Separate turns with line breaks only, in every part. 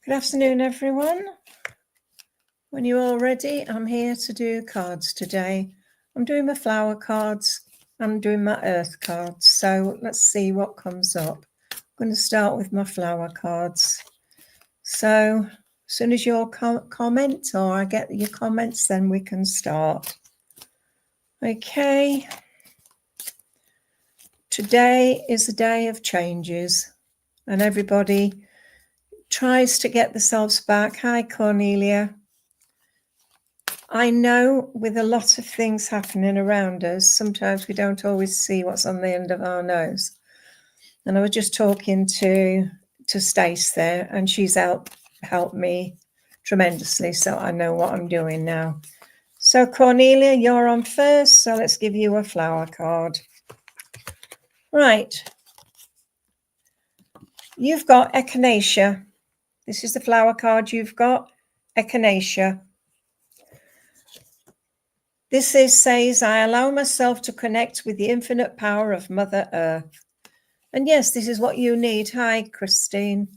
Good afternoon, everyone. When you're all ready, I'm here to do cards today. I'm doing my flower cards. I'm doing my earth cards. So let's see what comes up. I'm going to start with my flower cards. So as soon as you all comment or I get your comments, then we can start. Okay. Today is a day of changes and everybody tries to get themselves back. Hi, Cornelia. I know with a lot of things happening around us, sometimes we don't always see what's on the end of our nose. And I was just talking to Stace there, and she's helped me tremendously, so I know what I'm doing now. So Cornelia, you're on first, so let's give you a flower card. Right. You've got Echinacea. This is the flower card you've got, Echinacea. This says, I allow myself to connect with the infinite power of Mother Earth. And yes, this is what you need. Hi, Christine.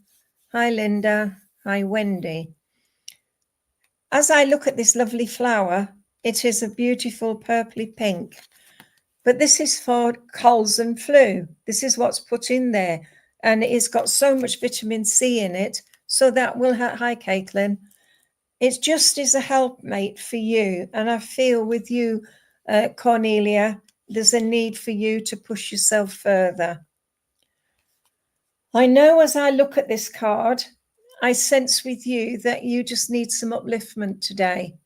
Hi, Linda. Hi, Wendy. As I look at this lovely flower, it is a beautiful purpley pink. But this is for colds and flu. This is what's put in there. And it's got so much vitamin C in it. So that will help. Hi, Caitlin. It just is a helpmate for you. And I feel with you, Cornelia, there's a need for you to push yourself further. I know as I look at this card, I sense with you that you just need some upliftment today.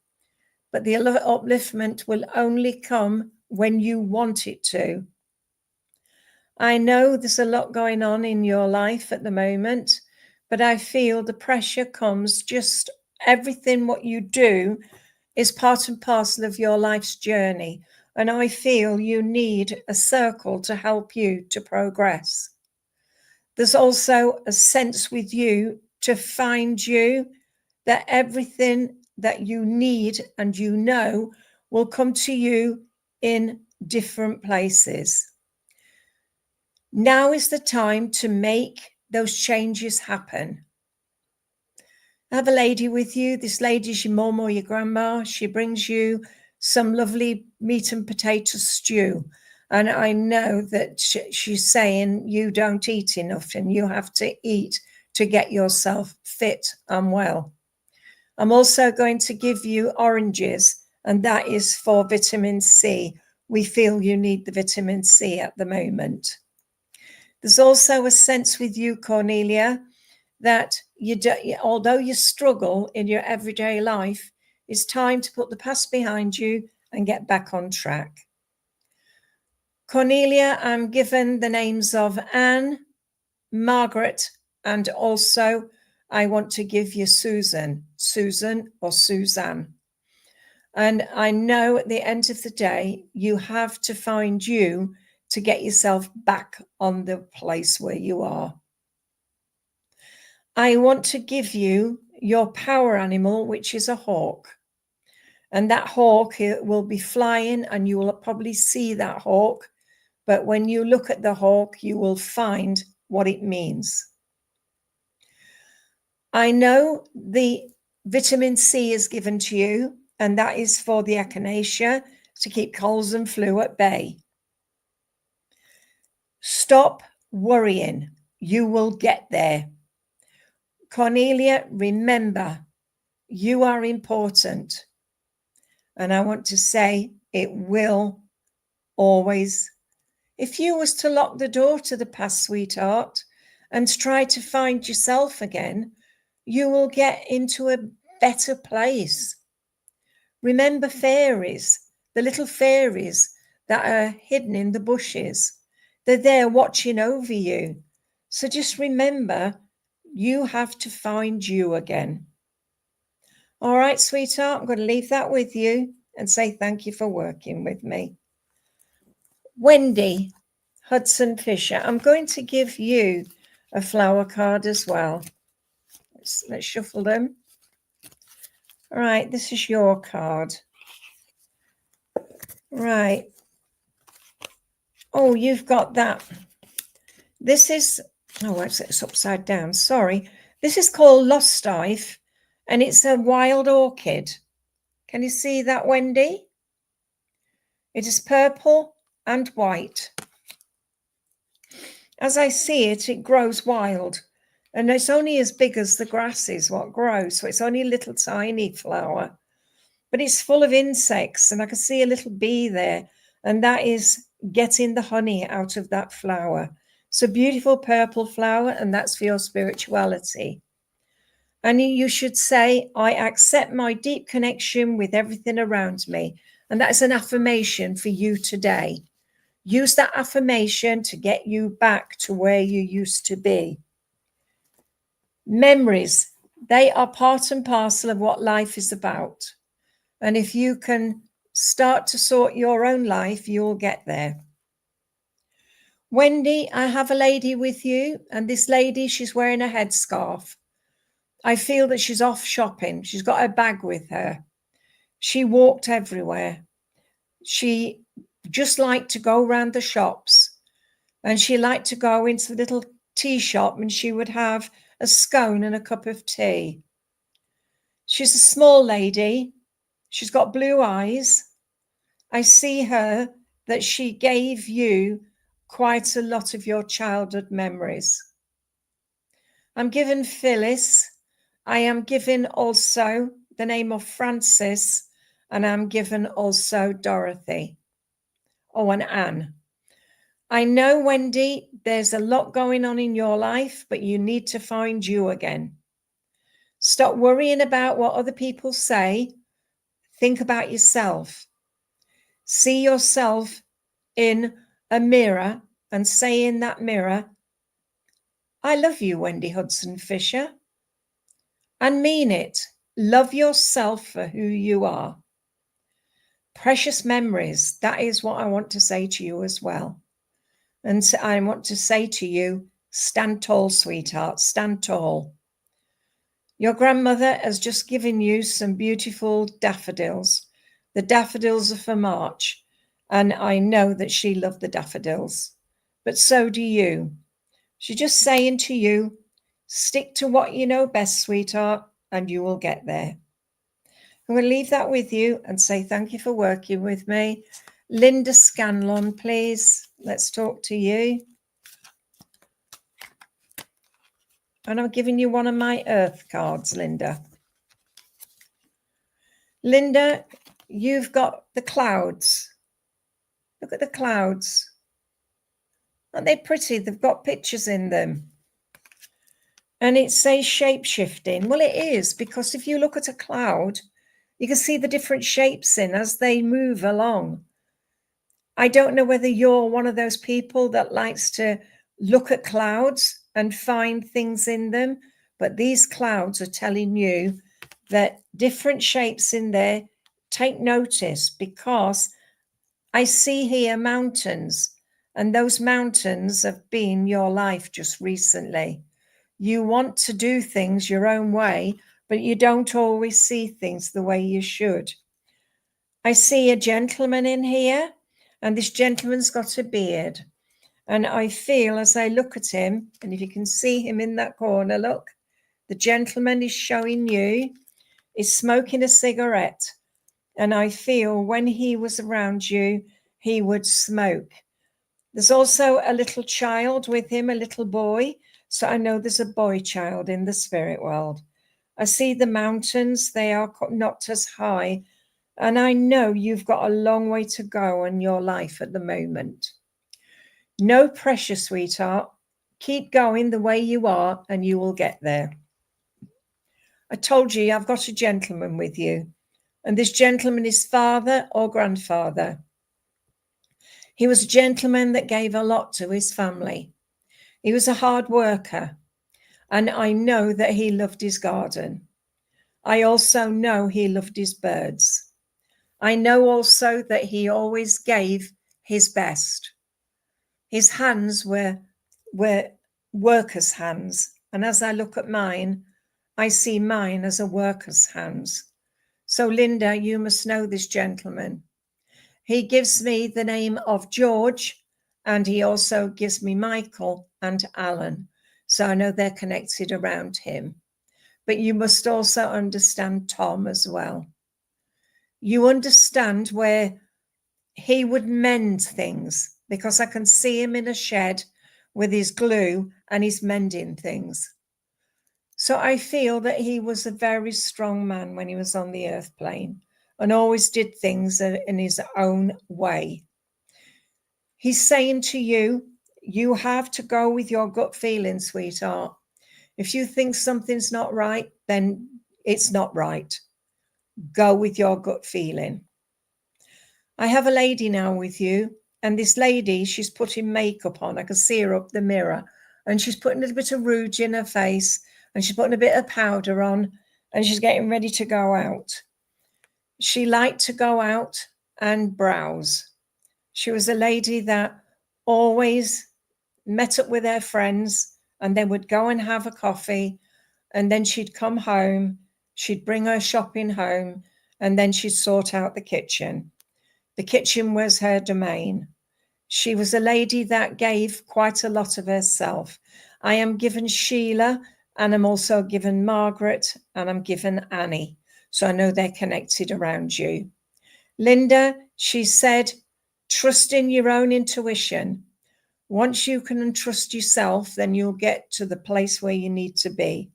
But the upliftment will only come when you want it to. I know there's a lot going on in your life at the moment, but I feel the pressure comes just everything what you do is part and parcel of your life's journey. And I feel you need a circle to help you to progress. There's also a sense with you to find you that everything that you need and you know will come to you in different places. Now is the time to make those changes happen. I have a lady with you. This lady's your mom or your grandma. She brings you some lovely meat and potato stew. And I know that she's saying you don't eat enough and you have to eat to get yourself fit and well. I'm also going to give you oranges, and that is for vitamin C. We feel you need the vitamin C at the moment. There's also a sense with you, Cornelia, that although you struggle in your everyday life, it's time to put the past behind you and get back on track. Cornelia, I'm given the names of Anne, Margaret, and also I want to give you Susan or Suzanne. And I know at the end of the day, you have to find you to get yourself back on the place where you are. I want to give you your power animal, which is a hawk. And that hawk will be flying and you will probably see that hawk. But when you look at the hawk, you will find what it means. I know the vitamin C is given to you, and that is for the echinacea to keep colds and flu at bay. Stop worrying. You will get there. Cornelia, remember, you are important. And I want to say it will always. If you was to lock the door to the past, sweetheart, and try to find yourself again, you will get into a better place. Remember fairies, the little fairies that are hidden in the bushes. They're there watching over you. So just remember, you have to find you again. All right, sweetheart, I'm going to leave that with you and say thank you for working with me. Wendy Hudson Fisher, I'm going to give you a flower card as well. Let's shuffle them. All right, this is your card. Right. Oh, you've got that. This is, oh, it's upside down. Sorry. This is called Lost Life, and it's a wild orchid. Can you see that, Wendy? It is purple and white. As I see it, it grows wild, and it's only as big as the grass is what grows, so it's only a little tiny flower, but it's full of insects, and I can see a little bee there, and that is getting the honey out of that flower. It's a beautiful purple flower, and that's for your spirituality. And you should say, I accept my deep connection with everything around me. And that's an affirmation for you today. Use that affirmation to get you back to where you used to be. Memories, they are part and parcel of what life is about. And if you can start to sort your own life, you'll get there. Wendy, I have a lady with you, and this lady, she's wearing a headscarf. I feel that she's off shopping. She's got her bag with her. She walked everywhere. She just liked to go around the shops, and she liked to go into the little tea shop, and she would have a scone and a cup of tea. She's a small lady. She's got blue eyes. I see her that she gave you quite a lot of your childhood memories. I'm given Phyllis. I am given also the name of Francis, and I'm given also Dorothy. Oh, and Anne. I know, Wendy, there's a lot going on in your life, but you need to find you again. Stop worrying about what other people say. Think about yourself. See yourself in a mirror and say in that mirror, I love you, Wendy Hudson Fisher. And mean it. Love yourself for who you are. Precious memories. That is what I want to say to you as well. And so I want to say to you, stand tall, sweetheart, stand tall. Your grandmother has just given you some beautiful daffodils. The daffodils are for March, and I know that she loved the daffodils, but so do you. She's just saying to you, stick to what you know best, sweetheart, and you will get there. I'm going to leave that with you and say thank you for working with me. Linda Scanlon, please. Let's talk to you. And I'm giving you one of my earth cards, Linda. Linda, you've got the clouds. Look at the clouds. Aren't they pretty? They've got pictures in them. And it says shape-shifting. Well, it is, because if you look at a cloud, you can see the different shapes in as they move along. I don't know whether you're one of those people that likes to look at clouds and find things in them, but these clouds are telling you that different shapes in there. Take notice, because I see here mountains, and those mountains have been your life just recently. You want to do things your own way, but you don't always see things the way you should. I see a gentleman in here, and this gentleman's got a beard. And I feel as I look at him, and if you can see him in that corner, look, the gentleman is showing you, is smoking a cigarette. And I feel when he was around you, he would smoke. There's also a little child with him, a little boy. So I know there's a boy child in the spirit world. I see the mountains, they are not as high. And I know you've got a long way to go in your life at the moment. No pressure, sweetheart. Keep going the way you are and you will get there. I told you I've got a gentleman with you. And this gentleman is father or grandfather. He was a gentleman that gave a lot to his family. He was a hard worker, and I know that he loved his garden. I also know he loved his birds. I know also that he always gave his best. His hands were workers' hands, and as I look at mine, I see mine as a worker's hands. So Linda, you must know this gentleman. He gives me the name of George, and he also gives me Michael and Alan. So I know they're connected around him. But you must also understand Tom as well. You understand where he would mend things, because I can see him in a shed with his glue and he's mending things. So I feel that he was a very strong man when he was on the earth plane and always did things in his own way. He's saying to you, you have to go with your gut feeling, sweetheart. If you think something's not right, then it's not right. Go with your gut feeling. I have a lady now with you, and this lady, she's putting makeup on. I can see her up the mirror, and she's putting a little bit of rouge in her face, and she's putting a bit of powder on, and she's getting ready to go out. She liked to go out and browse. She was a lady that always met up with her friends, and they would go and have a coffee, and then she'd come home, she'd bring her shopping home, and then she'd sort out the kitchen. The kitchen was her domain. She was a lady that gave quite a lot of herself. I am given Sheila, and I'm also given Margaret, and I'm given Annie. So I know they're connected around you. Linda, she said, trust in your own intuition. Once you can trust yourself, then you'll get to the place where you need to be.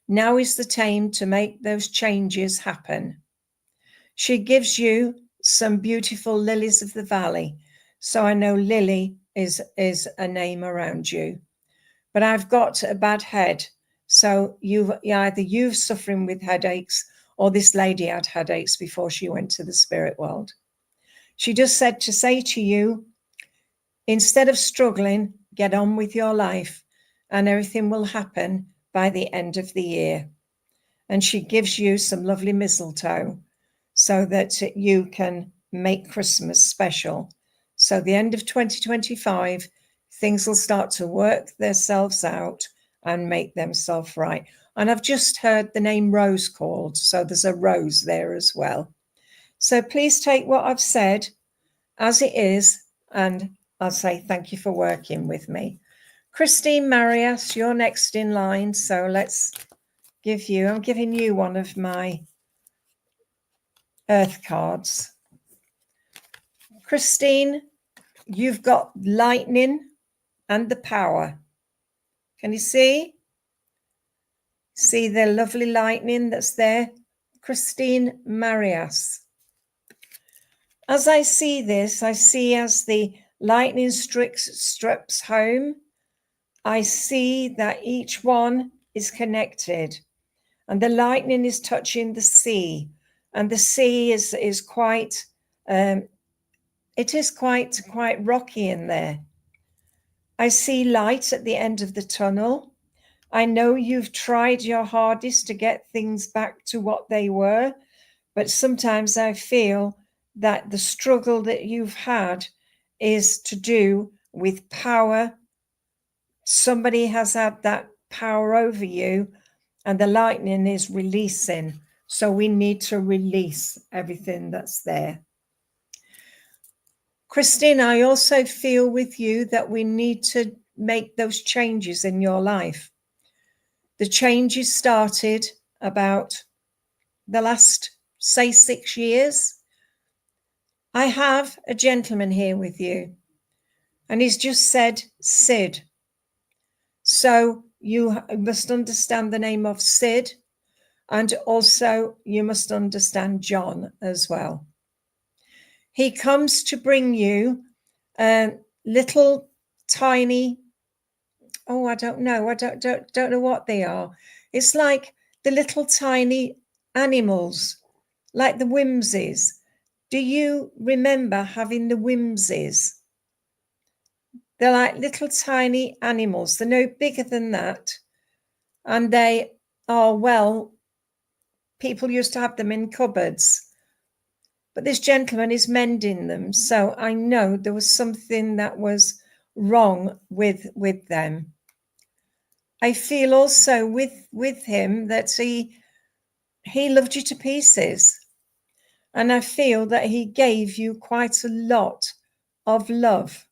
Now is the time to make those changes happen. She gives you some beautiful lilies of the valley. So I know Lily is a name around you. But I've got a bad head. So either you're suffering with headaches, or this lady had headaches before she went to the spirit world. She just said to say to you, instead of struggling, get on with your life, and everything will happen by the end of the year. And she gives you some lovely mistletoe so that you can make Christmas special. So the end of 2025, things will start to work themselves out and make themselves right. And I've just heard the name Rose called, so there's a rose there as well. So please take what I've said as it is, and I'll say thank you for working with me. Christine Marias, you're next in line, so let's give you, I'm giving you one of my earth cards. Christine, you've got lightning and the power. Can you see? See the lovely lightning that's there? Christine Marias. As I see this, I see as the lightning strips home, I see that each one is connected, and the lightning is touching the sea, and the sea is quite it is quite rocky in there. I see light at the end of the tunnel. I know you've tried your hardest to get things back to what they were, but sometimes I feel that the struggle that you've had is to do with power. Somebody has had that power over you, and the lightning is releasing. So we need to release everything that's there. Christine, I also feel with you that we need to make those changes in your life. The changes started about the last, say, 6 years. I have a gentleman here with you, and he's just said Sid. So you must understand the name of Sid, and also you must understand John as well. He comes to bring you little tiny, I don't know. I don't know what they are. It's like the little tiny animals, like the whimsies. Do you remember having the whimsies? They're like little tiny animals. They're no bigger than that. And they are, well, people used to have them in cupboards. But this gentleman is mending them. So I know there was something that was wrong with them. I feel also with him that he loved you to pieces. And I feel that he gave you quite a lot of love.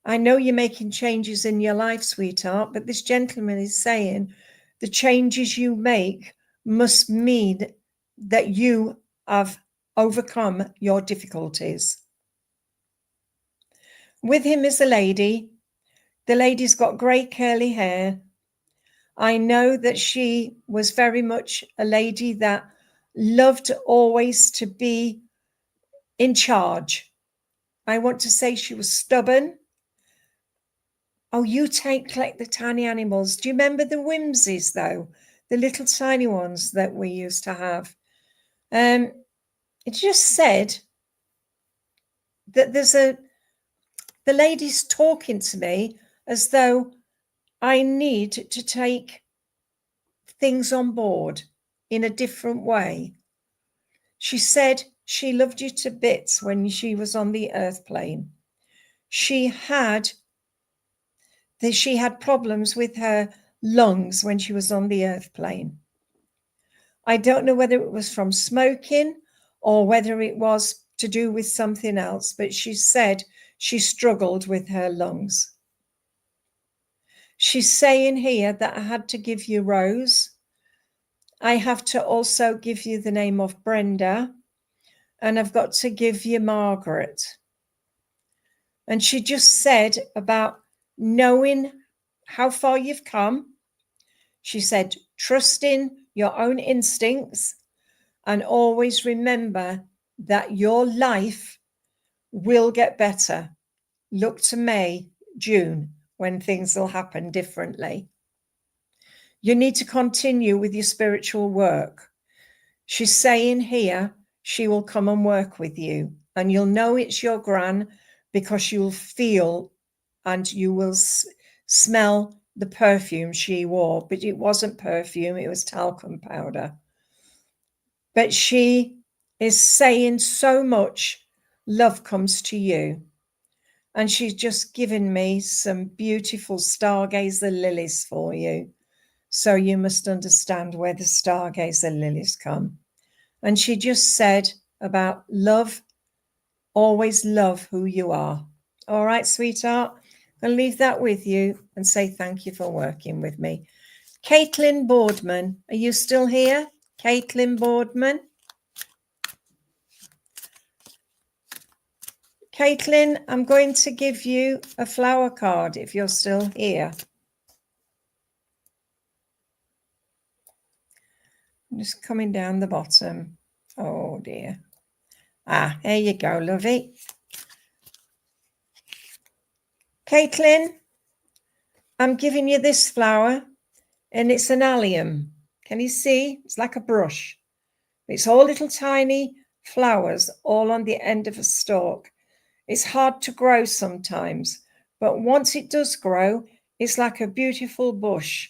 I know you're making changes in your life, sweetheart, but this gentleman is saying the changes you make must mean that you have overcome your difficulties. With him is a lady. The lady's got grey curly hair. I know that she was very much a lady that loved always to be in charge. I want to say she was stubborn. Oh, you collect the tiny animals. Do you remember the whimsies, though? The little tiny ones that we used to have. It just said that the lady's talking to me as though I need to take things on board in a different way. She said she loved you to bits when she was on the earth plane. She had problems with her lungs when she was on the earth plane. I don't know whether it was from smoking or whether it was to do with something else, but she said she struggled with her lungs. She's saying here that I had to give you Rose. I have to also give you the name of Brenda, and I've got to give you Margaret. And she just said about knowing how far you've come. She said, trusting your own instincts and always remember that your life will get better. Look to May, June, when things will happen differently. You need to continue with your spiritual work. She's saying here, she will come and work with you, and you'll know it's your gran because you'll feel and you will smell the perfume she wore, but it wasn't perfume, it was talcum powder. But she is saying so much love comes to you. And she's just given me some beautiful stargazer lilies for you. So you must understand where the stargazer lilies come. And she just said about love, always love who you are. All right, sweetheart, I'll leave that with you and say thank you for working with me. Caitlin Boardman, are you still here? Caitlin Boardman. Caitlin, I'm going to give you a flower card if you're still here. I'm just coming down the bottom. Oh dear. Ah, there you go, lovey. Caitlin, I'm giving you this flower, and it's an allium. Can you see? It's like a brush. It's all little tiny flowers all on the end of a stalk. It's hard to grow sometimes, but once it does grow, it's like a beautiful bush.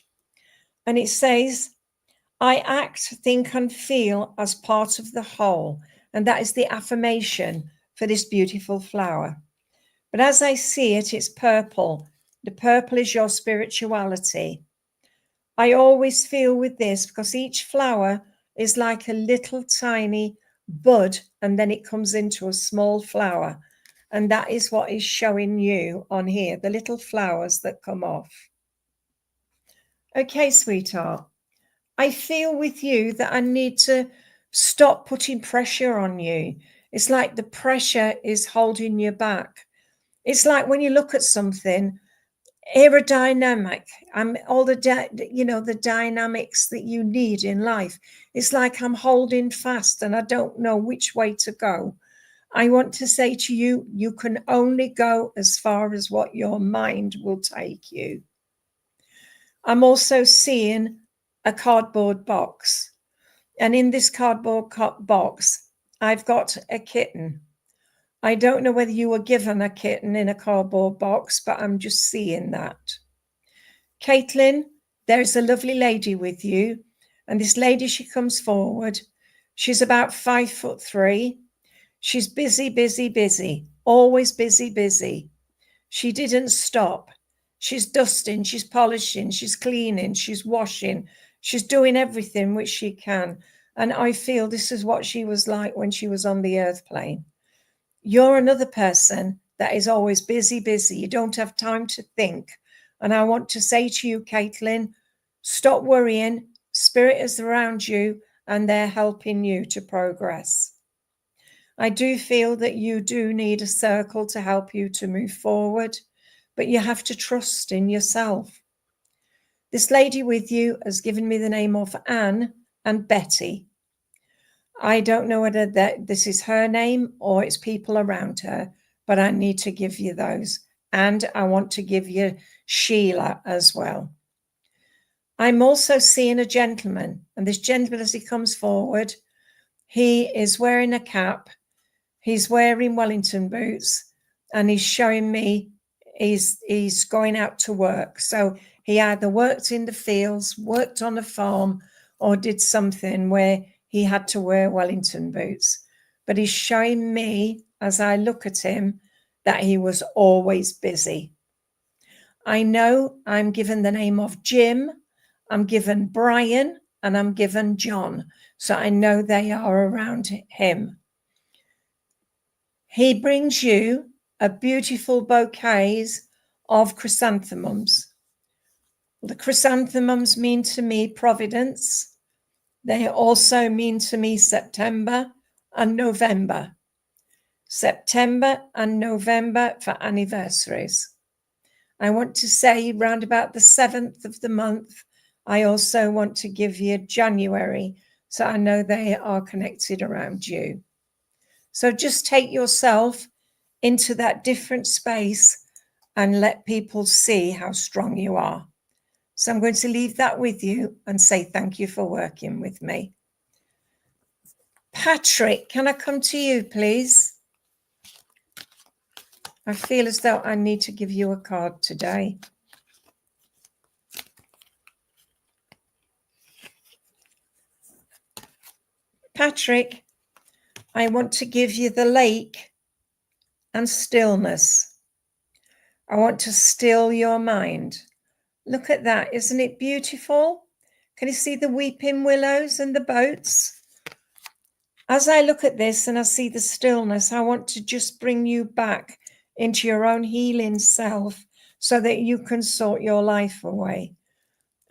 And it says, I act, think, and feel as part of the whole. And that is the affirmation for this beautiful flower. But as I see it, it's purple. The purple is your spirituality. I always feel with this because each flower is like a little tiny bud, and then it comes into a small flower. And that is what is showing you on here, the little flowers that come off. Okay, sweetheart. I feel with you that I need to stop putting pressure on you. It's like the pressure is holding you back. It's like when you look at something, aerodynamic, all the the dynamics that you need in life. It's like I'm holding fast and I don't know which way to go. I want to say to you, you can only go as far as what your mind will take you. I'm also seeing a cardboard box. And in this cardboard box, I've got a kitten. I don't know whether you were given a kitten in a cardboard box, but I'm just seeing that. Caitlin, there's a lovely lady with you. And this lady, she comes forward. She's about 5'3". She's busy, busy, busy, always busy, busy. She didn't stop. She's dusting, she's polishing, she's cleaning, she's washing, she's doing everything which she can. And I feel this is what she was like when she was on the earth plane. You're another person that is always busy, busy. You don't have time to think. And I want to say to you, Caitlin, stop worrying. Spirit is around you and they're helping you to progress. I do feel that you do need a circle to help you to move forward, but you have to trust in yourself. This lady with you has given me the name of Anne and Betty. I don't know whether this is her name or it's people around her, but I need to give you those. And I want to give you Sheila as well. I'm also seeing a gentleman, and this gentleman, as he comes forward, he is wearing a cap, he's wearing Wellington boots, and he's showing me he's going out to work. So he either worked in the fields, worked on a farm, or did something where he had to wear Wellington boots. But he's showing me, as I look at him, that he was always busy. I know I'm given the name of Jim, I'm given Brian, and I'm given John. So I know they are around him. He brings you a beautiful bouquets of chrysanthemums. The chrysanthemums mean to me providence. They also mean to me September and November. September and November for anniversaries. I want to say round about the 7th of the month, I also want to give you January, so I know they are connected around you. So just take yourself into that different space and let people see how strong you are. So I'm going to leave that with you and say thank you for working with me. Patrick, can I come to you, please? I feel as though I need to give you a card today. Patrick, I want to give you the lake and stillness. I want to still your mind. Look at that. Isn't it beautiful? Can you see the weeping willows and the boats? As I look at this and I see the stillness, I want to just bring you back into your own healing self so that you can sort your life away.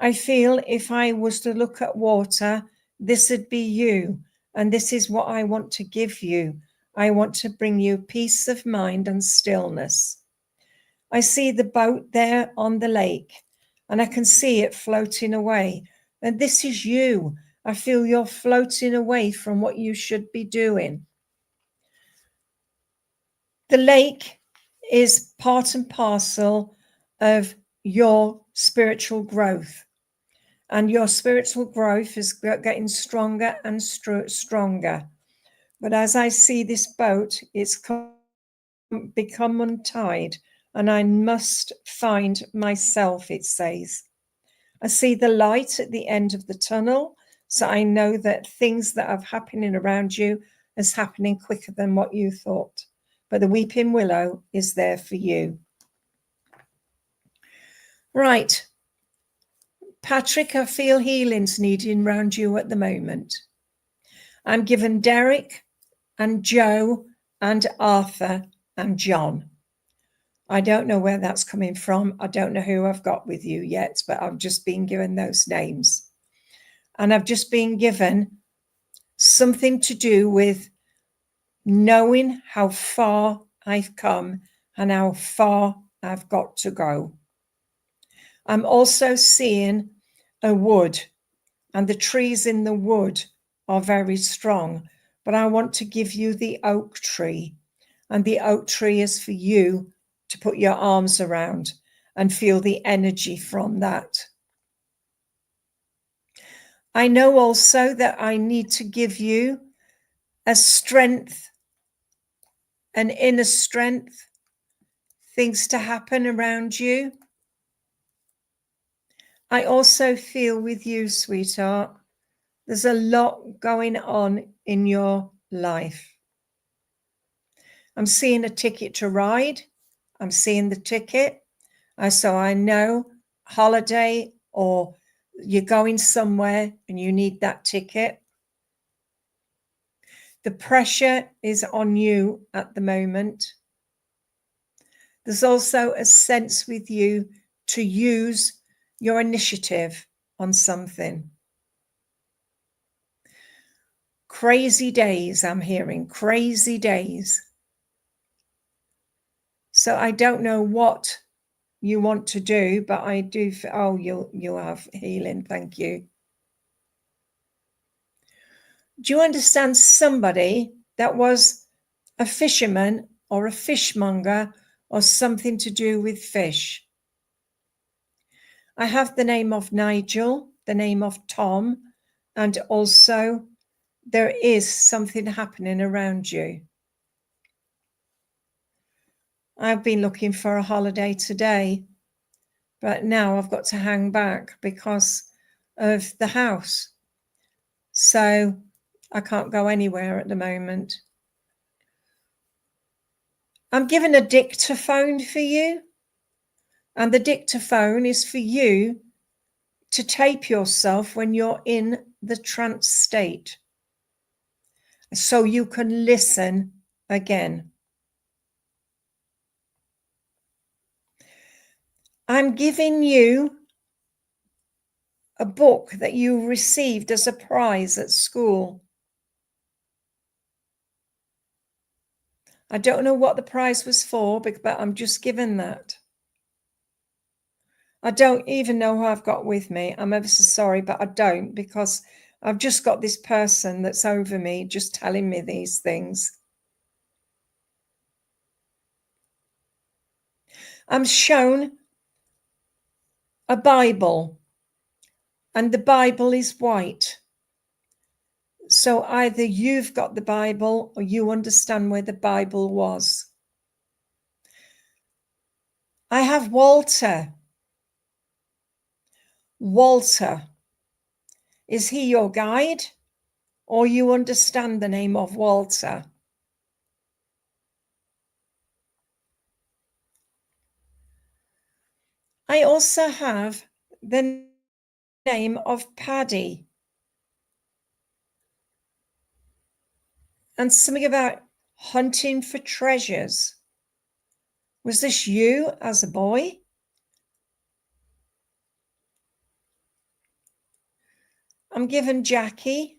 I feel if I was to look at water, this would be you. And this is what I want to give you. I want to bring you peace of mind and stillness. I see the boat there on the lake and I can see it floating away. And this is you. I feel you're floating away from what you should be doing. The lake is part and parcel of your spiritual growth. And your spiritual growth is getting stronger and stronger. But as I see this boat, it's become untied, and I must find myself, it says. I see the light at the end of the tunnel, so I know that things that are happening around you is happening quicker than what you thought. But the weeping willow is there for you. Right. Patrick, I feel healing's needing around you at the moment. I'm given Derek and Joe and Arthur and John. I don't know where that's coming from. I don't know who I've got with you yet, but I've just been given those names. And I've just been given something to do with knowing how far I've come and how far I've got to go. I'm also seeing a wood, and the trees in the wood are very strong, but I want to give you the oak tree, and the oak tree is for you to put your arms around and feel the energy from that. I know also that I need to give you a strength, an inner strength, things to happen around you. I also feel with you, sweetheart, there's a lot going on in your life. I'm seeing a ticket to ride. I'm seeing the ticket. So I know holiday, or you're going somewhere and you need that ticket. The pressure is on you at the moment. There's also a sense with you to use your initiative on something. Crazy days, I'm hearing, crazy days. So I don't know what you want to do, but I do. Oh, you'll have healing. Thank you. Do you understand somebody that was a fisherman or a fishmonger or something to do with fish? I have the name of Nigel, the name of Tom, and also there is something happening around you. I've been looking for a holiday today, but now I've got to hang back because of the house. So I can't go anywhere at the moment. I'm given a dictaphone for you. And the dictaphone is for you to tape yourself when you're in the trance state, so you can listen again. I'm giving you a book that you received as a prize at school. I don't know what the prize was for, but I'm just given that. I don't even know who I've got with me. I'm ever so sorry, but I don't, because I've just got this person that's over me just telling me these things. I'm shown a Bible, and the Bible is white. So either you've got the Bible or you understand where the Bible was. I have Walter. Walter. Is he your guide, or you understand the name of Walter? I also have the name of Paddy. And something about hunting for treasures. Was this you as a boy? I'm given Jackie.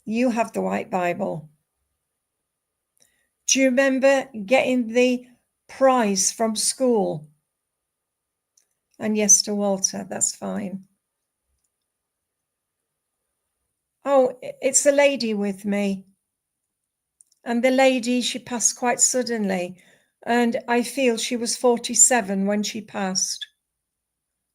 You have the white Bible. Do you remember getting the prize from school? And yes to Walter, that's fine. Oh, it's a lady with me. And the lady, she passed quite suddenly. And I feel she was 47 when she passed,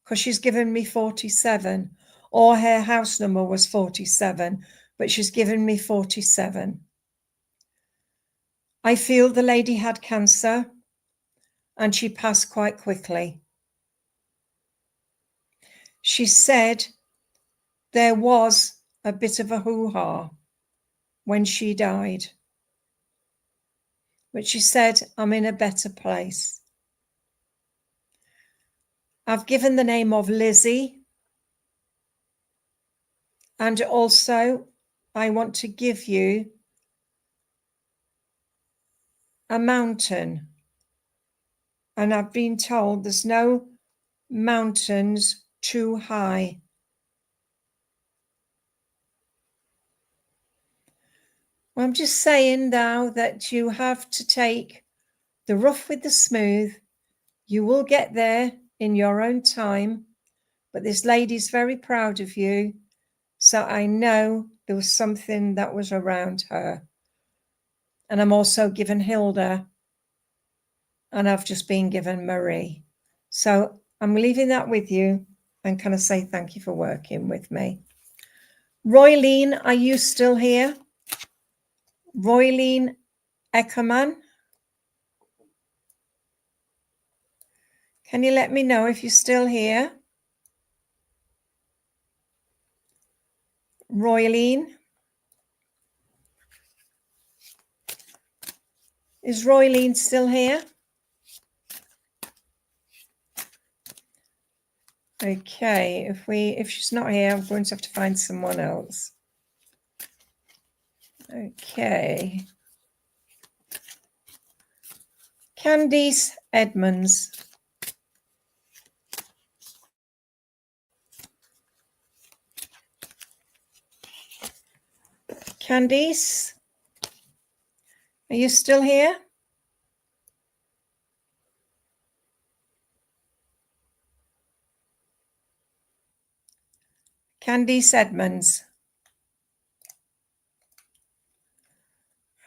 because she's given me 47. Or her house number was 47, but she's given me 47. I feel the lady had cancer and she passed quite quickly. She said there was a bit of a hoo-ha when she died, but she said, I'm in a better place. I've given the name of Lizzie, and also I want to give you a mountain, and I've been told there's no mountains too high. I'm just saying now that you have to take the rough with the smooth. You will get there in your own time, but this lady's very proud of you. So I know there was something that was around her. And I'm also given Hilda, and I've just been given Marie. So I'm leaving that with you, and can I say thank you for working with me. Roylene, are you still here? Roylene Eckerman. Can you let me know if you're still here? Roylene. Is Roylene still here? Okay, if she's not here, I'm going to have to find someone else. Okay. Candice Edmonds. Candice, are you still here? Candice Edmonds.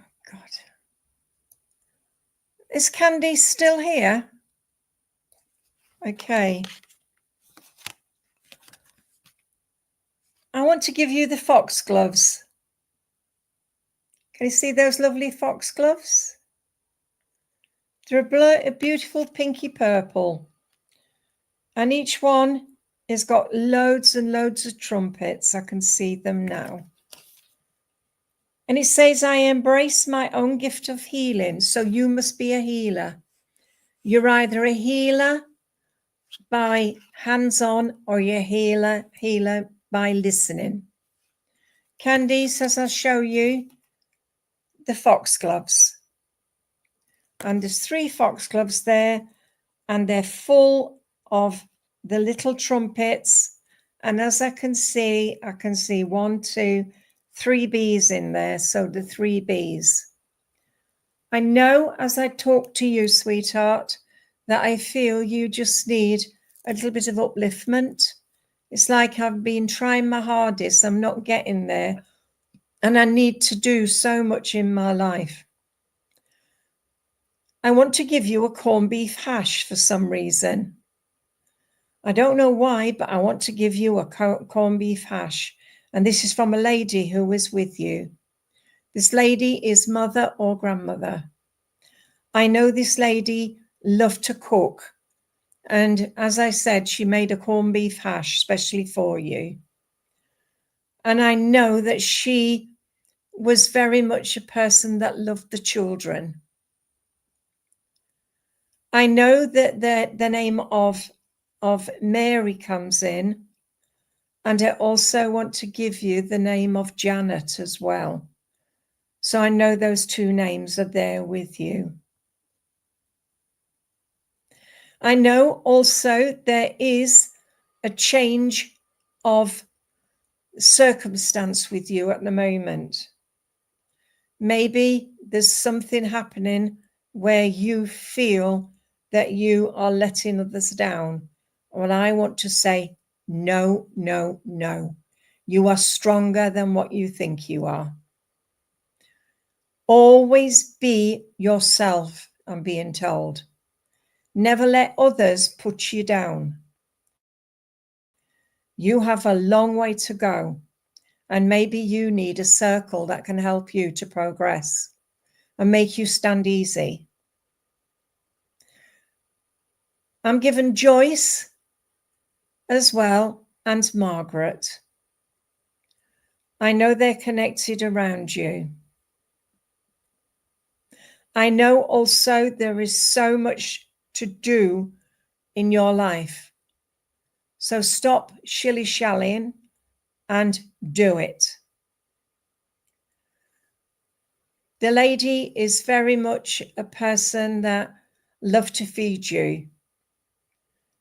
Oh, God. Is Candice still here? Okay. I want to give you the foxgloves. Can you see those lovely foxgloves? They're a beautiful pinky purple. And each one has got loads and loads of trumpets. I can see them now. And it says, I embrace my own gift of healing. So you must be a healer. You're either a healer by hands-on or you're a healer by listening. Candice, as I'll show you, the foxgloves. And there's 3 foxgloves there, and they're full of the little trumpets. And as I can see 1, 2, 3 bees in there. So the 3 bees. I know as I talk to you, sweetheart, that I feel you just need a little bit of upliftment. It's like I've been trying my hardest. I'm not getting there. And I need to do so much in my life. I want to give you a corned beef hash for some reason. I don't know why, but I want to give you a corned beef hash. And this is from a lady who is with you. This lady is mother or grandmother. I know this lady loved to cook. And as I said, she made a corned beef hash especially for you. And I know that she was very much a person that loved the children. I know that the name of Mary comes in, and I also want to give you the name of Janet as well. So I know those 2 names are there with you. I know also there is a change of circumstance with you at the moment. Maybe there's something happening where you feel that you are letting others down. Well, I want to say, no, no, no. You are stronger than what you think you are. Always be yourself, I'm being told. Never let others put you down. You have a long way to go, and maybe you need a circle that can help you to progress and make you stand easy. I'm given Joyce as well and Margaret. I know they're connected around you. I know also there is so much to do in your life. So stop shilly-shallying and do it. The lady is very much a person that loved to feed you.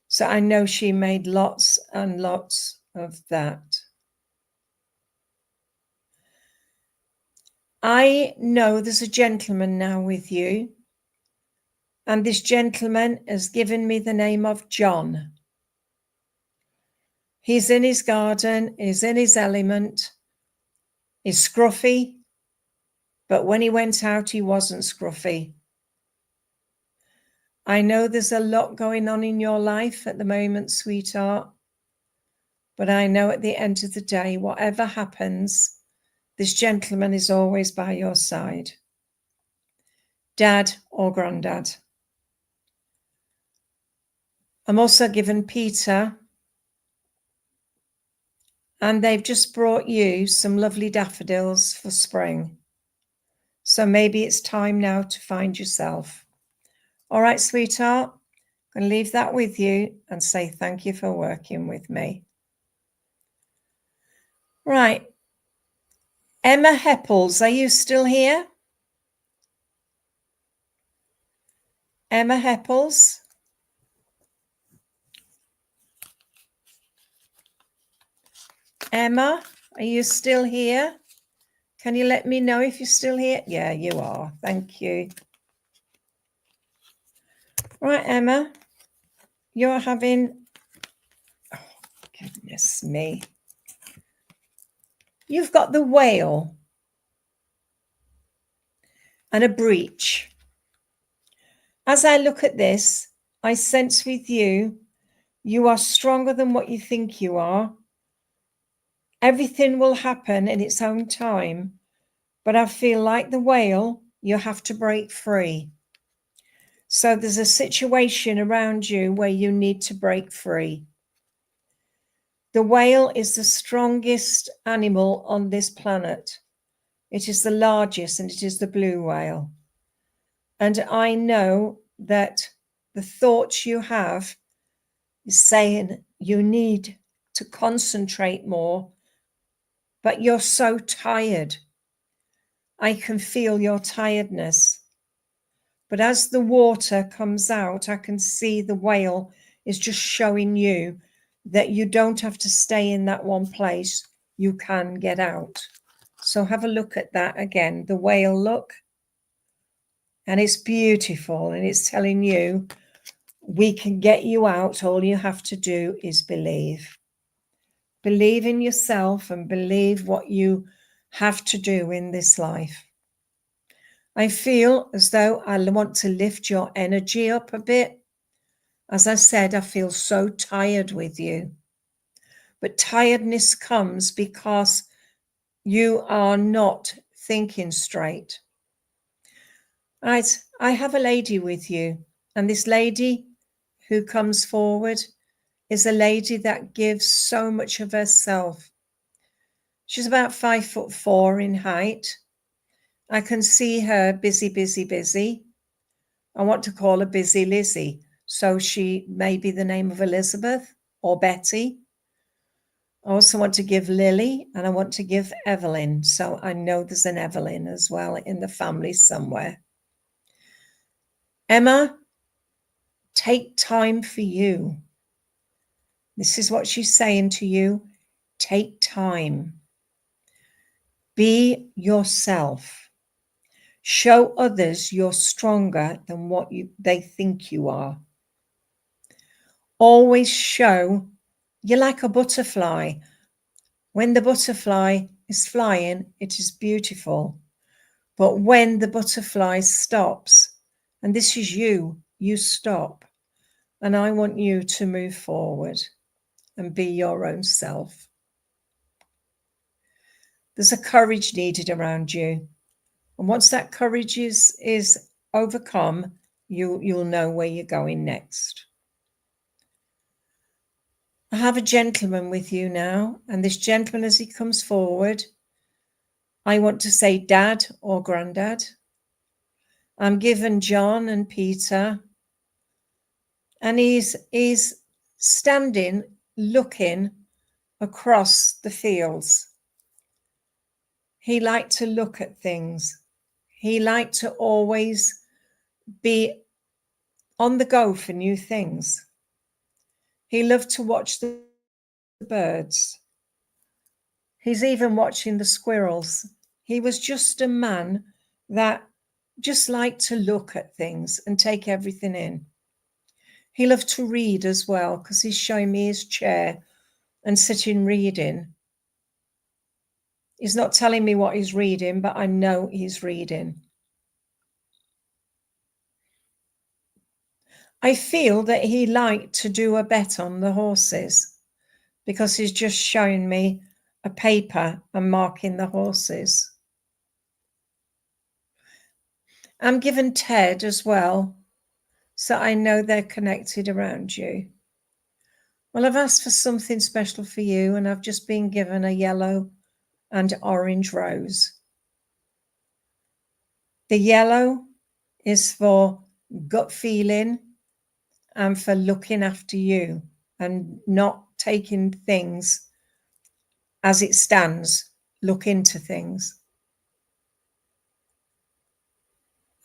So I know she made lots and lots of that. I know there's a gentleman now with you, and this gentleman has given me the name of John. He's in his garden, he's in his element, he's scruffy, but when he went out, he wasn't scruffy. I know there's a lot going on in your life at the moment, sweetheart, but I know at the end of the day, whatever happens, this gentleman is always by your side. Dad or granddad. I'm also given Peter, and they've just brought you some lovely daffodils for spring. So maybe it's time now to find yourself. All right, sweetheart, I'm going to leave that with you and say thank you for working with me. Right. Emma Heppels, are you still here? Emma Heppels? Emma, are you still here? Can you let me know if you're still here? Yeah, you are. Thank you. Right, Emma, you're having... Oh, goodness me. You've got the whale and a breach. As I look at this, I sense with you, you are stronger than what you think you are. Everything will happen in its own time, but I feel like the whale, you have to break free. So there's a situation around you where you need to break free. The whale is the strongest animal on this planet. It is the largest, and it is the blue whale. And I know that the thoughts you have is saying you need to concentrate more, but you're so tired. I can feel your tiredness. But as the water comes out, I can see the whale is just showing you that you don't have to stay in that one place. You can get out. So have a look at that again. The whale, look. And it's beautiful. And it's telling you, we can get you out. All you have to do is believe. Believe in yourself and believe what you have to do in this life. I feel as though I want to lift your energy up a bit. As I said, I feel so tired with you. But tiredness comes because you are not thinking straight. Right, I have a lady with you, and this lady who comes forward is a lady that gives so much of herself. She's about 5'4" in height. I can see her busy, busy, busy. I want to call her Busy Lizzie. So she may be the name of Elizabeth or Betty. I also want to give Lily, and I want to give Evelyn. So I know there's an Evelyn as well in the family somewhere. Emma, take time for you. This is what she's saying to you. Take time. Be yourself. Show others you're stronger than what they think you are. Always show you're like a butterfly. When the butterfly is flying, it is beautiful. But when the butterfly stops, and this is you, you stop. And I want you to move forward and be your own self. There's a courage needed around you. And once that courage is overcome, you'll know where you're going next. I have a gentleman with you now, and this gentleman, as he comes forward, I want to say dad or granddad. I'm given John and Peter, and he's standing looking across the fields. He liked to look at things. He liked to always be on the go for new things. He loved to watch the birds. He's even watching the squirrels. He was just a man that just liked to look at things and take everything in. He loved to read as well, because he's showing me his chair and sitting reading. He's not telling me what he's reading, but I know he's reading. I feel that he liked to do a bet on the horses, because he's just showing me a paper and marking the horses. I'm given Ted as well, so I know they're connected around you. Well, I've asked for something special for you, and I've just been given a yellow and orange rose. The yellow is for gut feeling and for looking after you and not taking things as it stands. look into things.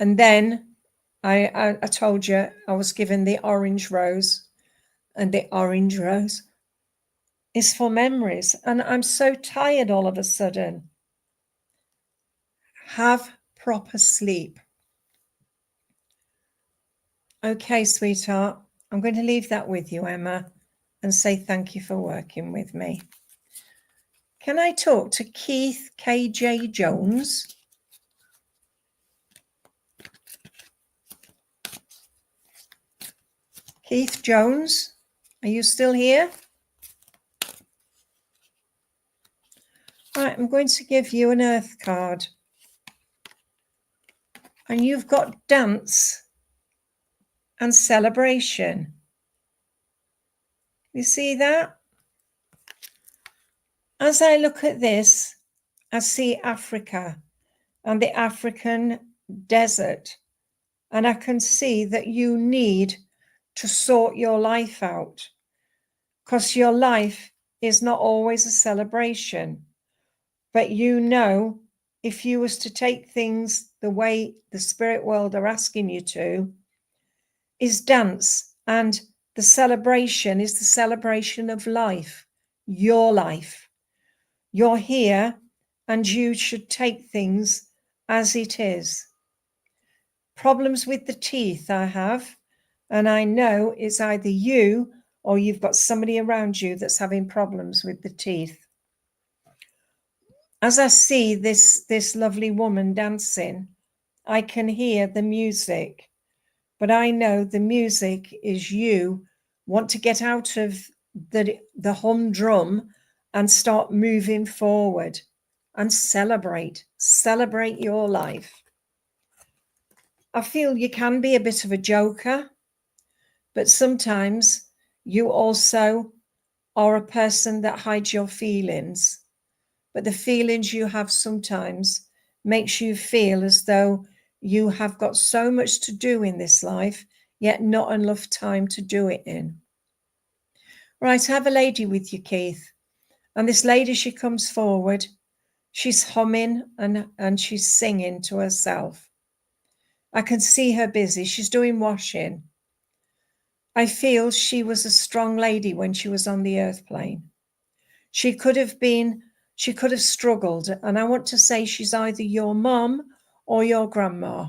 And then I told you I was given the orange rose, and the orange rose is for memories. And I'm so tired all of a sudden. Have proper sleep. Okay, sweetheart, I'm going to leave that with you, Emma, and say thank you for working with me. Can I talk to Keith KJ Jones? Keith Jones, are you still here? Right, I'm going to give you an earth card. And you've got dance and celebration. You see that? As I look at this, I see Africa and the African desert. And I can see that you need to sort your life out, because your life is not always a celebration. But you know, if you was to take things the way the spirit world are asking you to, is dance, and the celebration is the celebration of life, your life. You're here and you should take things as it is. Problems with the teeth I have, and I know it's either you or you've got somebody around you that's having problems with the teeth. As I see this lovely woman dancing, I can hear the music, but I know the music is you want to get out of the humdrum and start moving forward and celebrate your life. I feel you can be a bit of a joker, but sometimes you also are a person that hides your feelings. But the feelings you have sometimes makes you feel as though you have got so much to do in this life, yet not enough time to do it in. Right, I have a lady with you, Keith. And this lady, she comes forward. She's humming and she's singing to herself. I can see her busy. She's doing washing. I feel she was a strong lady when she was on the earth plane. She could have struggled. And I want to say she's either your mom or your grandma.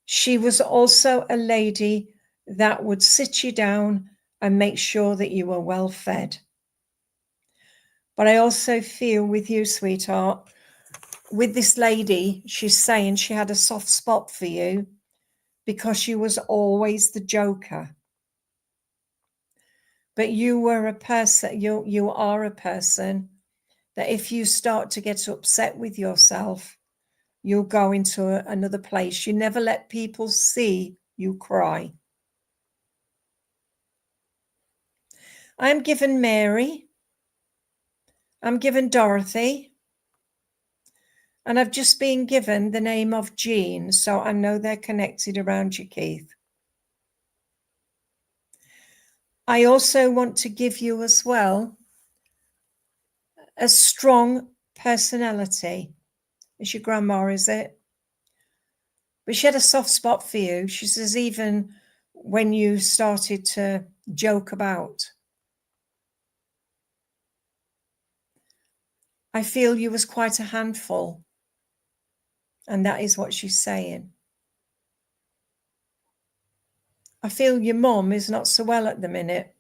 She was also a lady that would sit you down and make sure that you were well fed. But I also feel with you, sweetheart, with this lady, she's saying she had a soft spot for you because she was always the joker. But you were a person, you are a person that if you start to get upset with yourself, you'll go into another place. You never let people see you cry. I'm given Mary. I'm given Dorothy. And I've just been given the name of Jean, so I know they're connected around you, Keith. I also want to give you as well a strong personality. It's your grandma, is it? But she had a soft spot for you. She says even when you started to joke about. I feel you was quite a handful. And that is what she's saying. I feel your mum is not so well at the minute,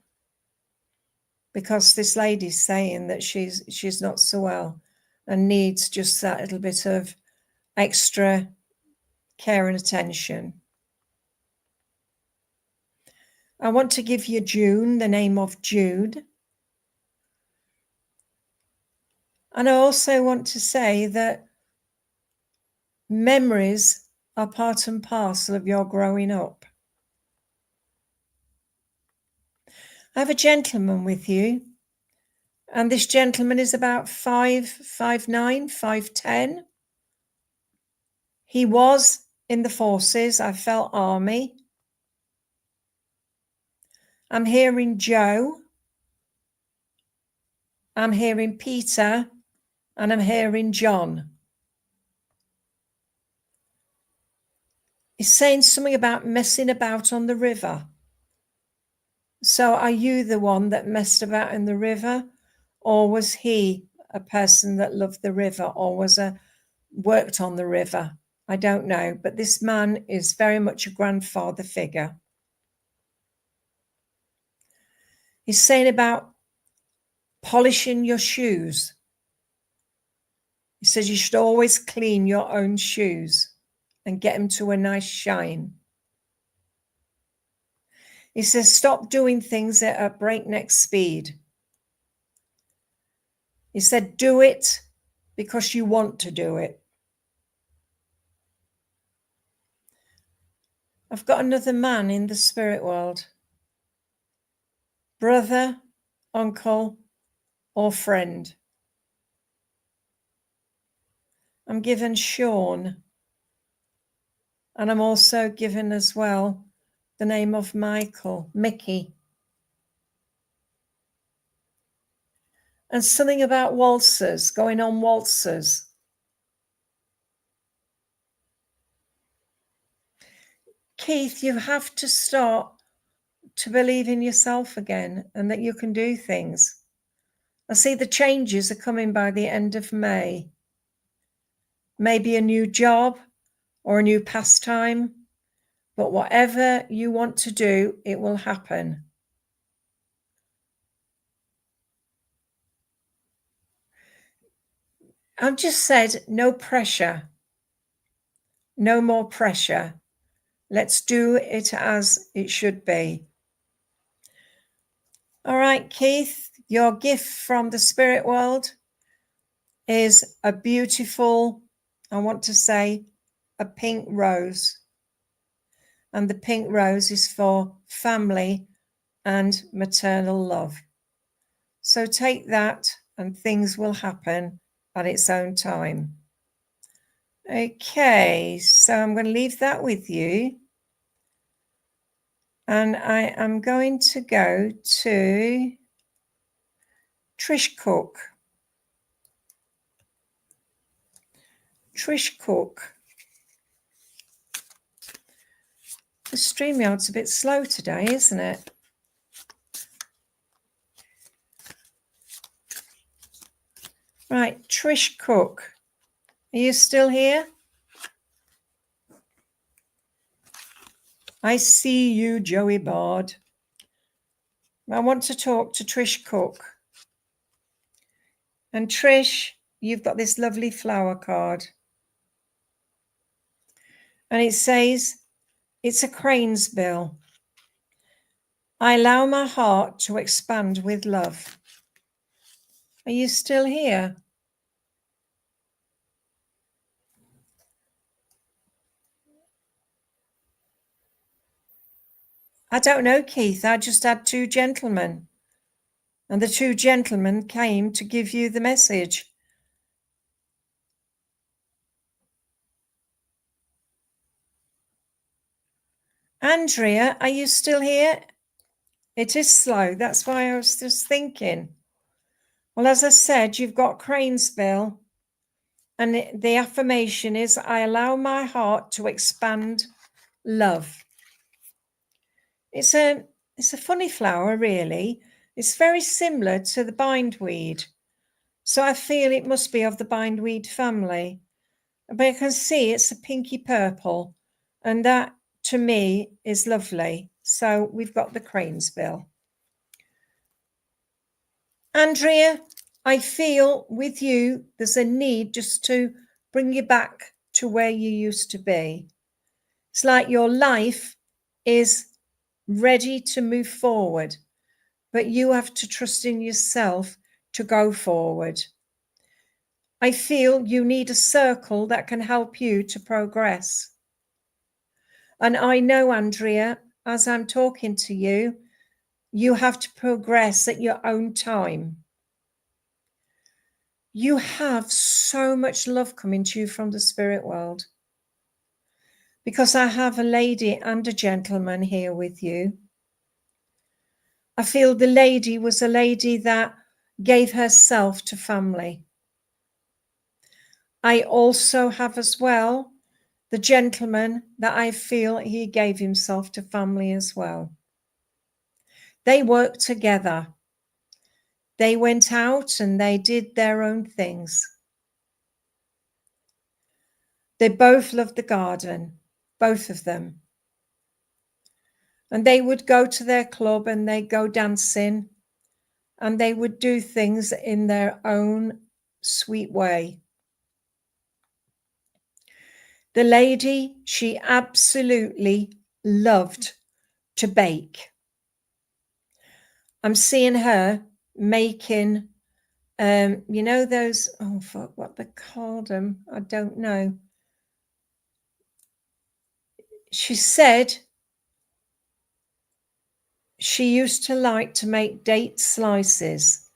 because this lady's saying that she's not so well and needs just that little bit of extra care and attention. I want to give you June, the name of Jude. And I also want to say that memories are part and parcel of your growing up. I have a gentleman with you, and this gentleman is about 5'9", 5'10". He was in the forces. I felt army. I'm hearing Joe. I'm hearing Peter. And I'm hearing John. He's saying something about messing about on the river. So are you the one that messed about in the river? Or was he a person that loved the river, or worked on the river? I don't know. But this man is very much a grandfather figure. He's saying about polishing your shoes. He says you should always clean your own shoes and get them to a nice shine. He says stop doing things at a breakneck speed. He said do it because you want to do it. I've got another man in the spirit world. Brother, uncle, or friend. I'm given Sean. And I'm also given as well the name of Mickey. And something about waltzers, going on waltzers. Keith, you have to start to believe in yourself again and that you can do things. I see the changes are coming by the end of May. Maybe a new job or a new pastime, but whatever you want to do, it will happen. I've just said no pressure, no more pressure. Let's do it as it should be. All right, Keith, your gift from the spirit world is a beautiful, I want to say, a pink rose. And the pink rose is for family and maternal love. So take that and things will happen at its own time. Okay, so I'm going to leave that with you. And I am going to go to Trish Cook. Trish Cook. The StreamYard's a bit slow today, isn't it? Right, Trish Cook. Are you still here? I see you, Joey Bard. I want to talk to Trish Cook. And Trish, you've got this lovely flower card. And it says, it's a crane's bill. I allow my heart to expand with love. Are you still here? I don't know, Keith. I just had two gentlemen. And the two gentlemen came to give you the message. Andrea, are you still here? It is slow. That's why I was just thinking. Well, as I said, you've got Cranesville. And the affirmation is, I allow my heart to expand love. It's a funny flower, really. It's very similar to the bindweed. So I feel it must be of the bindweed family. But I can see it's a pinky purple. And that, to me, is lovely. So we've got the Cranesville. Andrea, I feel with you, there's a need just to bring you back to where you used to be. It's like your life is ready to move forward, but you have to trust in yourself to go forward. I feel you need a circle that can help you to progress. And I know, Andrea, as I'm talking to you, you have to progress at your own time. You have so much love coming to you from the spirit world. Because I have a lady and a gentleman here with you. I feel the lady was a lady that gave herself to family. I also have as well the gentleman that I feel he gave himself to family as well. They worked together. They went out and they did their own things. They both loved the garden, both of them. And they would go to their club and they'd go dancing and they would do things in their own sweet way. The lady, she absolutely loved to bake. I'm seeing her making, you know, those, oh, fuck, what they called them, I don't know. She said she used to like to make date slices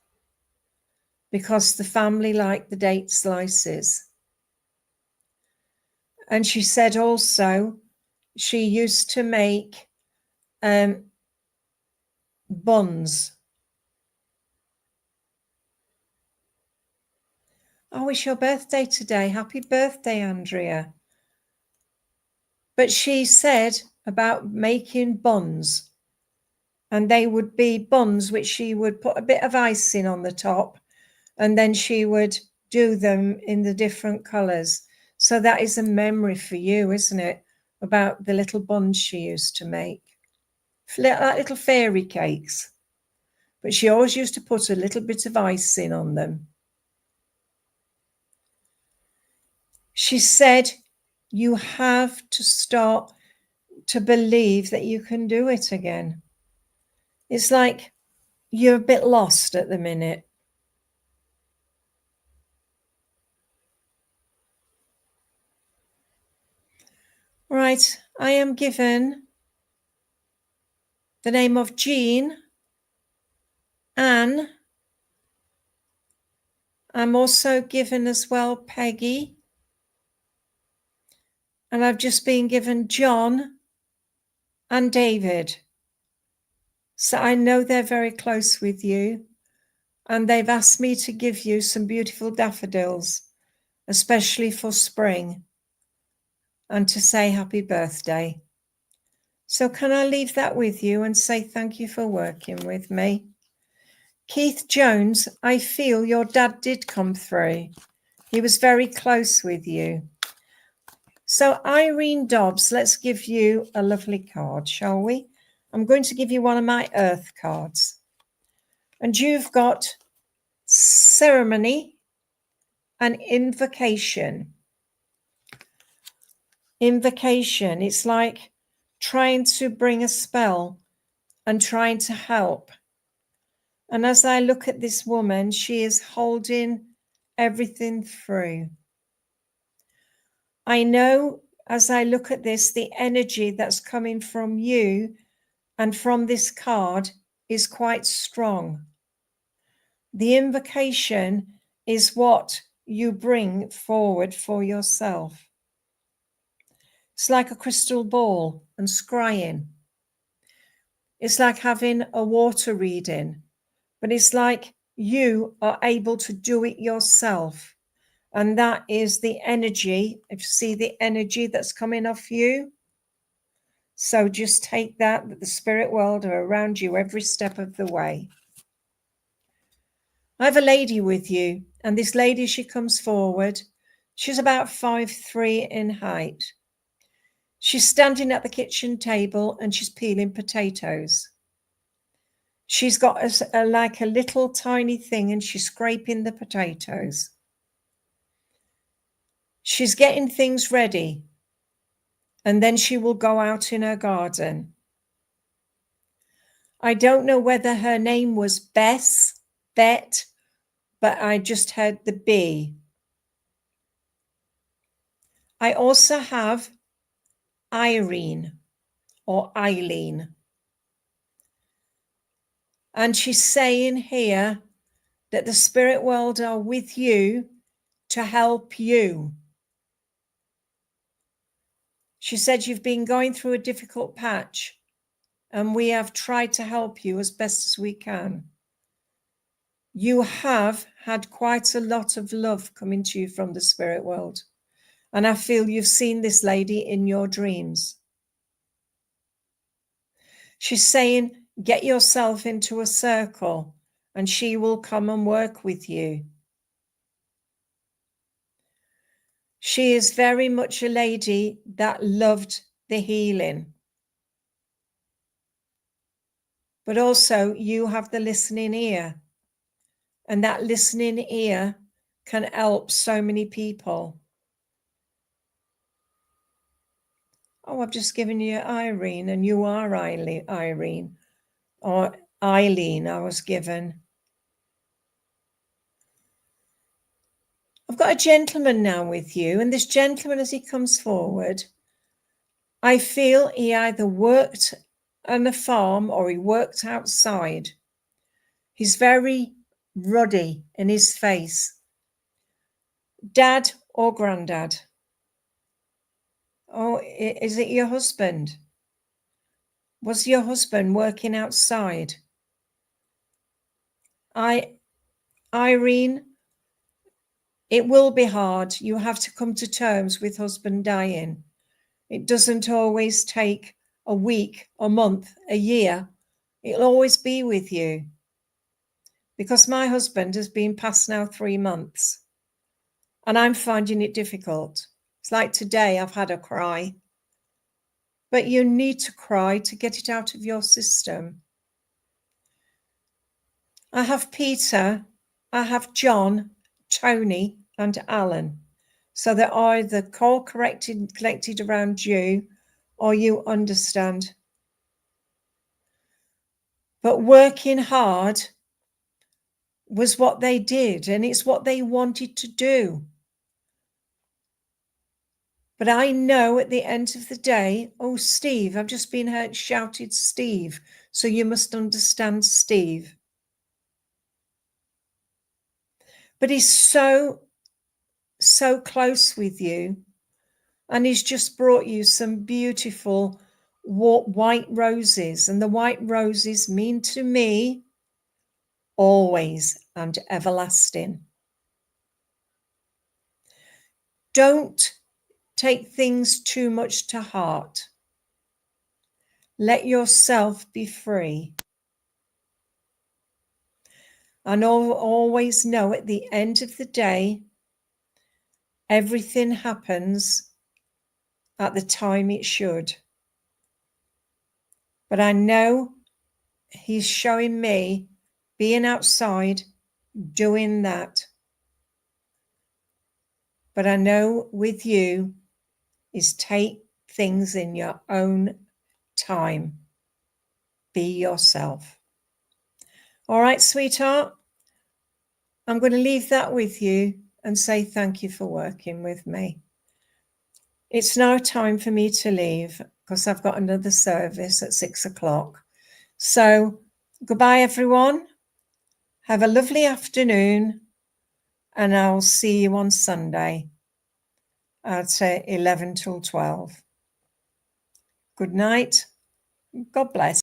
because the family liked the date slices. And she said also she used to make buns. Oh, it's your birthday today. Happy birthday, Andrea. But she said about making buns, and they would be buns which she would put a bit of icing on the top, and then she would do them in the different colours. So that is a memory for you, isn't it? About the little buns she used to make. Like little fairy cakes. But she always used to put a little bit of icing on them. She said, you have to start to believe that you can do it again. It's like you're a bit lost at the minute. Right, I am given the name of Jean, Anne. I'm also given as well Peggy. And I've just been given John and David. So I know they're very close with you. And they've asked me to give you some beautiful daffodils, especially for spring, and to say happy birthday. So can I leave that with you and say thank you for working with me? Keith Jones, I feel your dad did come through. He was very close with you. So Irene Dobbs, let's give you a lovely card, shall we? I'm going to give you one of my earth cards. And you've got ceremony and invocation. Invocation, it's like trying to bring a spell and trying to help. And as I look at this woman, she is holding everything through. I know as I look at this, the energy that's coming from you and from this card is quite strong. The invocation is what you bring forward for yourself. It's like a crystal ball and scrying. It's like having a water reading, but it's like you are able to do it yourself. And that is the energy. If you see the energy that's coming off you, so just take that the spirit world are around you every step of the way. I have a lady with you, and this lady, she comes forward. She's about 5'3" in height. She's standing at the kitchen table and she's peeling potatoes. She's got like a little tiny thing and she's scraping the potatoes. She's getting things ready, and then she will go out in her garden. I don't know whether her name was Bess, Bet, but I just heard the B. I also have Irene or Eileen. And she's saying here that the spirit world are with you to help you. She said you've been going through a difficult patch and we have tried to help you as best as we can. You have had quite a lot of love coming to you from the spirit world. And I feel you've seen this lady in your dreams. She's saying, get yourself into a circle and she will come and work with you. She is very much a lady that loved the healing. But also you have the listening ear. And that listening ear can help so many people. Oh, I've just given you Irene, and you are Irene. Or Eileen, I was given. I've got a gentleman now with you, and this gentleman, as he comes forward, I feel he either worked on a farm or he worked outside. He's very ruddy in his face. Dad or granddad? Oh, is it your husband? Was your husband working outside? Irene, it will be hard. You have to come to terms with husband dying. It doesn't always take a week, a month, a year. It'll always be with you. Because my husband has been past now 3 months. And I'm finding it difficult. It's like today I've had a cry. But you need to cry to get it out of your system. I have Peter, I have John, Tony, and Alan. So they're either collected around you or you understand. But working hard was what they did, and it's what they wanted to do. But I know at the end of the day, oh, Steve, I've just been shouted Steve, so you must understand Steve. But he's so close with you, and he's just brought you some beautiful white roses, and the white roses mean to me always and everlasting. Don't take things too much to heart. Let yourself be free. And always know at the end of the day, everything happens at the time it should. But I know he's showing me being outside, doing that. But I know with you is take things in your own time. Be yourself. All right, sweetheart. I'm going to leave that with you and say thank you for working with me. It's now time for me to leave because I've got another service at 6 o'clock. So goodbye, everyone. Have a lovely afternoon, and I'll see you on Sunday at 11 till 12. Good night. God bless.